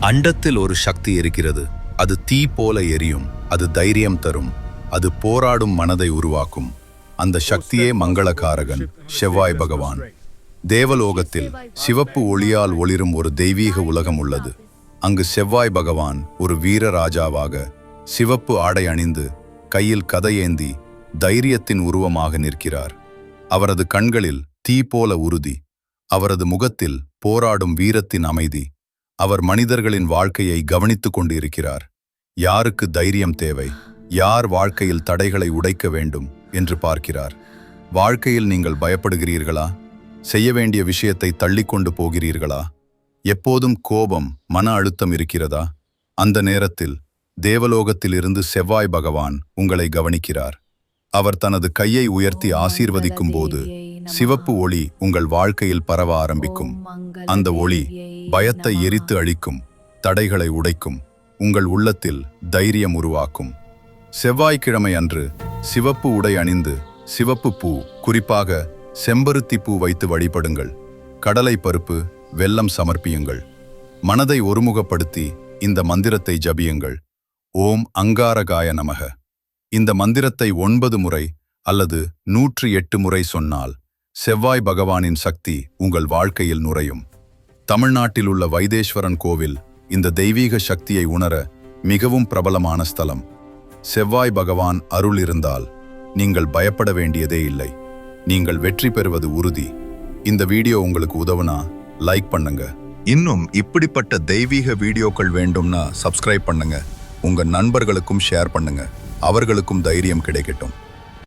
அண்டத்தில் ஒரு சக்தி இருக்கிறது. அது தீ போல எரியும். அது தைரியம் தரும். அது போராடும் மனதை உருவாக்கும். அந்த சக்தியே மங்களகாரகன், செவ்வாய் பகவான். தேவலோகத்தில் சிவப்பு ஒளியால் ஒளிரும் ஒரு தெய்வீக உலகம் உள்ளது. அங்கு செவ்வாய் பகவான் ஒரு வீரராஜாவாக சிவப்பு ஆடை அணிந்து கையில் கதையேந்தி தைரியத்தின் உருவமாக நிற்கிறார். அவரது கண்களில் தீ போல உறுதி, அவரது முகத்தில் போராடும் வீரத்தின் அமைதி. அவர் மனிதர்களின் வாழ்க்கையை கவனித்துக் கொண்டிருக்கிறார். யாருக்கு தைரியம் தேவை, யார் வாழ்க்கையில் தடைகளை உடைக்க வேண்டும் என்று பார்க்கிறார். வாழ்க்கையில் நீங்கள் பயப்படுகிறீர்களா? செய்ய வேண்டிய விஷயத்தை தள்ளிக்கொண்டு போகிறீர்களா? எப்போதும் கோபம், மன அழுத்தம் இருக்கிறதா? அந்த நேரத்தில் தேவலோகத்திலிருந்து செவ்வாய் பகவான் உங்களை கவனிக்கிறார். அவர் தனது கையை உயர்த்தி ஆசீர்வதிக்கும் போது சிவப்பு ஒளி உங்கள் வாழ்க்கையில் பரவ ஆரம்பிக்கும். அந்த ஒளி பயத்தை எரித்து அழிக்கும், தடைகளை உடைக்கும், உங்கள் உள்ளத்தில் தைரியம் உருவாக்கும். செவ்வாய்க்கிழமை அன்று சிவப்பு உடை அணிந்து சிவப்பு பூ, குறிப்பாக செம்பருத்தி பூ வைத்து வழிபடுங்கள். கடலை பருப்பு, வெல்லம் சமர்ப்பியுங்கள். மனதை ஒருமுகப்படுத்தி இந்த மந்திரத்தை ஜபியுங்கள். ஓம் அங்காரகாய நமக. இந்த மந்திரத்தை 9 முறை அல்லது 108 முறை சொன்னால் செவ்வாய் பகவானின் சக்தி உங்கள் வாழ்க்கையில் நுரையும். தமிழ்நாட்டில் உள்ள வைத்தீஸ்வரன் கோவில் இந்த தெய்வீக சக்தியை உணர மிகவும் பிரபலமான ஸ்தலம். செவ்வாய் பகவான் அருள் இருந்தால் நீங்கள் பயப்பட வேண்டியதே இல்லை. நீங்கள் வெற்றி பெறுவது உறுதி. இந்த வீடியோ உங்களுக்கு உதவுனா லைக் பண்ணுங்க. இன்னும் இப்படிப்பட்ட தெய்வீக வீடியோக்கள் வேண்டும்னா சப்ஸ்கிரைப் பண்ணுங்க. உங்க நண்பர்களுக்கும் ஷேர் பண்ணுங்க. அவர்களுக்கும் தைரியம் கிடைக்கட்டும்.